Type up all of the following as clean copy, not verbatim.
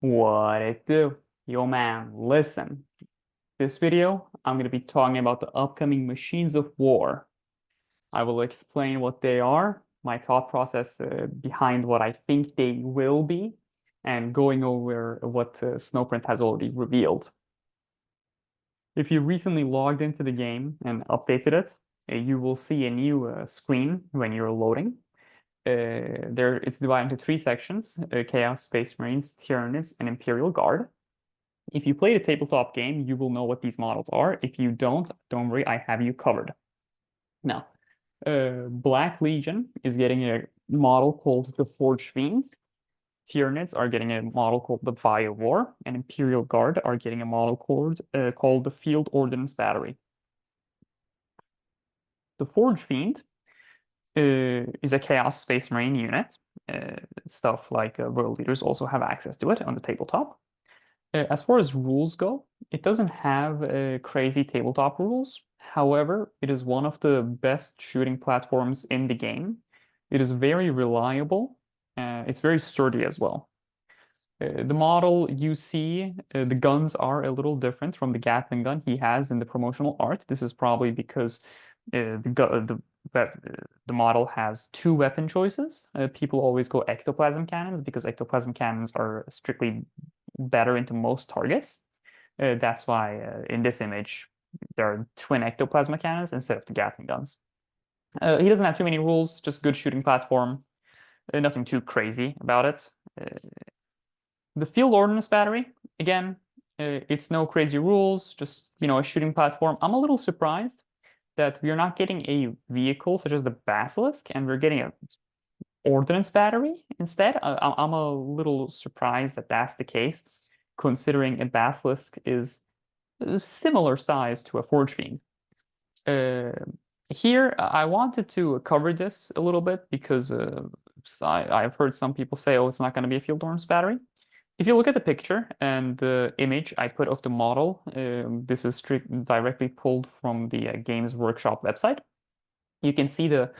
What it do? Yo man, listen. This video, I'm going to be talking about the upcoming machines of war. I will explain what they are, my thought process behind what I think they will be, and going over what Snowprint has already revealed. If you recently logged into the game and updated it, you will see a new screen when you're loading. It's divided into three sections: Chaos, Space Marines, Tyranids, and Imperial Guard. If you played a tabletop game, you will know what these models are. If you don't worry, I have you covered. Now, Black Legion is getting a model called the Forge Fiend. Tyranids are getting a model called the Biovore, and Imperial Guard are getting a model called the Field Ordinance Battery. The Forge Fiend is a Chaos Space Marine unit. Stuff like World Leaders also have access to it on the tabletop. As far as rules go, it doesn't have crazy tabletop rules. However, it is one of the best shooting platforms in the game. It is very reliable. It's very sturdy as well. The model you see, the guns are a little different from the Gatling gun he has in the promotional art. This is probably because the model has two weapon choices. People always go ectoplasm cannons because ectoplasm cannons are strictly better into most targets. That's why in this image there are twin ectoplasma cannons instead of the Gatling guns. He doesn't have too many rules, just good shooting platform. Nothing too crazy about it. The Field Ordnance Battery, again, it's no crazy rules, just a shooting platform. I'm a little surprised that we're not getting a vehicle such as the Basilisk, and we're getting a Ordnance Battery instead. I'm a little surprised that that's the case, considering a Basilisk is a similar size to a Forge Fiend. Here, I wanted to cover this a little bit because I've heard some people say, oh, it's not going to be a Field Ordnance Battery. If you look at the picture and the image I put of the model, this is directly pulled from the Games Workshop website. You can see the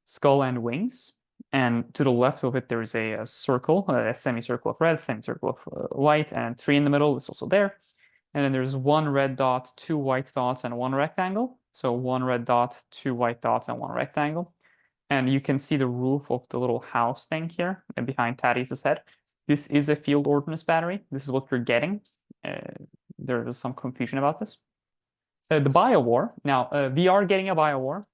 skull and wings, and to the left of it there is a circle, a semicircle of red, semicircle of white, and three in the middle is also there. And then there's one red dot, two white dots, and one rectangle. So one red dot, two white dots, and one rectangle. And you can see the roof of the little house thing here behind Thaddeus' head. This is a Field Ordnance Battery. This is what we're getting. There is some confusion about this. The Bioware. Now, we are getting a Bioware.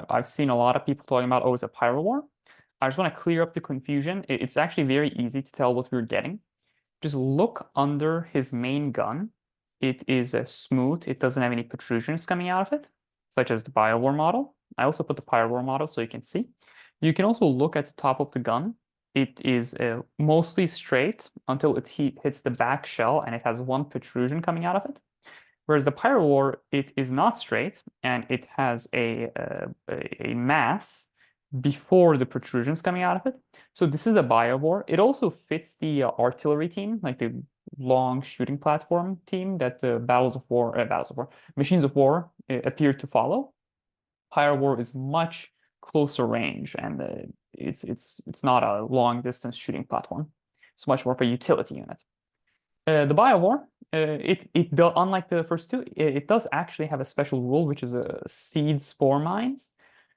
I've seen a lot of people talking about, oh, it's a Pyro War. I just want to clear up the confusion. It's actually very easy to tell what we're getting. Just look under his main gun. It is smooth. It doesn't have any protrusions coming out of it, such as the Bioware model. I also put the Pyro War model so you can see. You can also look at the top of the gun. It is mostly straight until it hits the back shell and it has one protrusion coming out of it. Whereas the Pyro War, it is not straight and it has a mass before the protrusions coming out of it. So this is the Biovore. It also fits the artillery team, like the long shooting platform team that the Machines of War appear to follow. Pyro War is much closer range, and it's not a long distance shooting platform. It's much more of a utility unit. The Biowar, unlike the first two, it does actually have a special rule, which is a seed spore mines.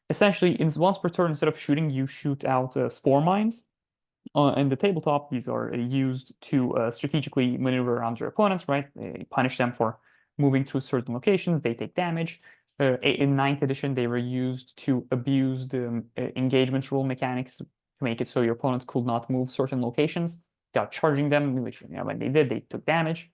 Essentially, once per turn, instead of shooting, you shoot out spore mines. In the tabletop, these are used to strategically maneuver around your opponents, right? Punish them for moving through certain locations. They take damage. In 9th edition, they were used to abuse the engagement rule mechanics to make it so your opponents could not move certain locations without charging them, which when they did, they took damage.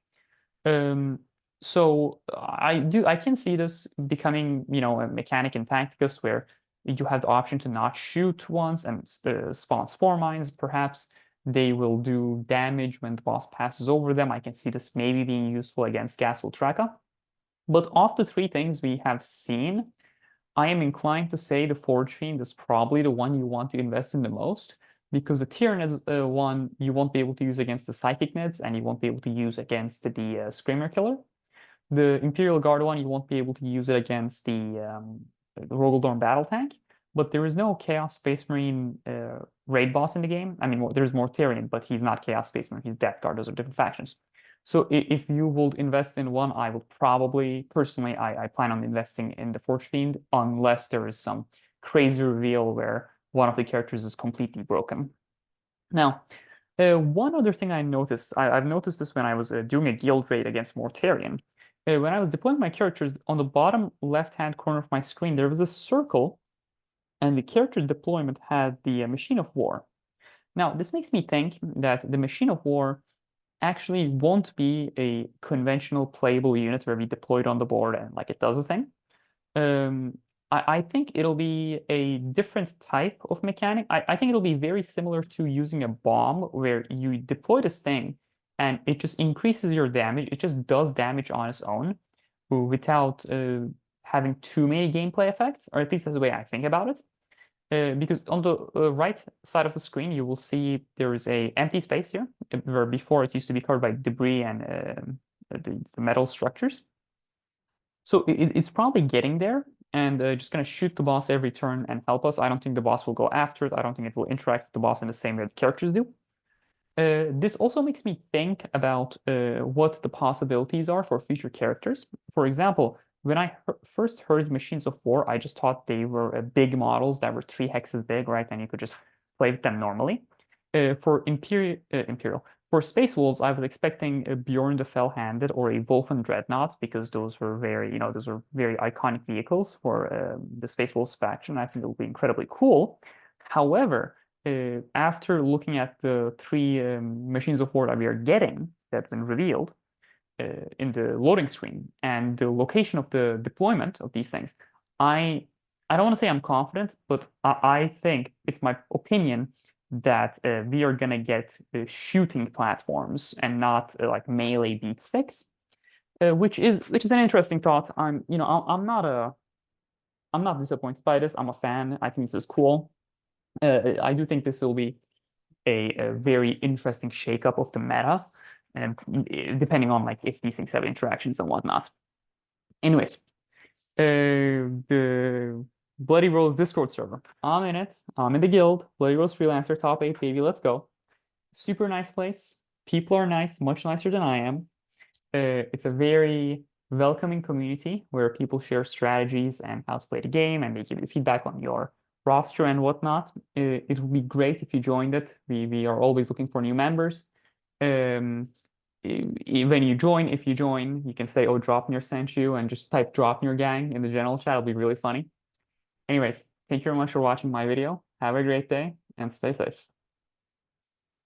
So I can see this becoming a mechanic in Tacticus where you have the option to not shoot once and spawn spore mines. Perhaps they will do damage when the boss passes over them. I can see this maybe being useful against Gasful Traka. But of the three things we have seen, I am inclined to say the Forge Fiend is probably the one you want to invest in the most, because the Tyranids one you won't be able to use against the Psychic Nids, and you won't be able to use against the Screamer Killer. The Imperial Guard one you won't be able to use it against the Rogaldorn Battle Tank. but there is no Chaos Space Marine raid boss in the game. I mean, there's Mortarion, but he's not Chaos Space Marine. He's Death Guard. Those are different factions. So if you would invest in one, I will probably, personally, I plan on investing in the Forge Fiend unless there is some crazy reveal where one of the characters is completely broken. Now, one other thing I noticed, I've noticed this when I was doing a guild raid against Mortarion. When I was deploying my characters, on the bottom left-hand corner of my screen, there was a circle, and the character deployment had the Machine of War. Now, this makes me think that the Machine of War actually won't be a conventional playable unit where we deploy it on the board and like it does a thing. Um, I think it'll be a different type of mechanic. I think it'll be very similar to using a bomb where you deploy this thing and it just increases your damage. It just does damage on its own without having too many gameplay effects, or at least that's the way I think about it. Because on the right side of the screen, you will see there is a empty space here, where before it used to be covered by debris and the metal structures. So it's probably getting there and just going to shoot the boss every turn and help us. I don't think the boss will go after it. I don't think it will interact with the boss in the same way the characters do. This also makes me think about what the possibilities are for future characters. For example, when I first heard Machines of War, I just thought they were big models that were 3 hexes big, right? And you could just play with them normally. For Imperial, for Space Wolves, I was expecting a Bjorn the Fell-Handed or a Wolfen Dreadnought because those were very, those are very iconic vehicles for the Space Wolves faction. I think it will be incredibly cool. However, after looking at the 3 Machines of War that we are getting that have been revealed in the loading screen and the location of the deployment of these things, I don't want to say I'm confident, but I think it's my opinion that we are gonna get shooting platforms and not like melee beat sticks, which is an interesting thought. I'm not disappointed by this. I'm a fan. I think this is cool. I do think this will be a very interesting shakeup of the meta, and depending on like if these things have interactions and whatnot. Anyways, the Bloody Rose Discord server. I'm in it. I'm in the guild. Bloody Rose Freelancer, top 8, baby. Let's go. Super nice place. People are nice, much nicer than I am. It's a very welcoming community where people share strategies and how to play the game, and they give you feedback on your roster and whatnot. It would be great if you joined it. We are always looking for new members. When you join, if you join, you can say, "Oh, Draupnir sent you," and just type Draupnir gang in the general chat. It'll be really funny. Anyways, thank you very much for watching my video. Have a great day and stay safe.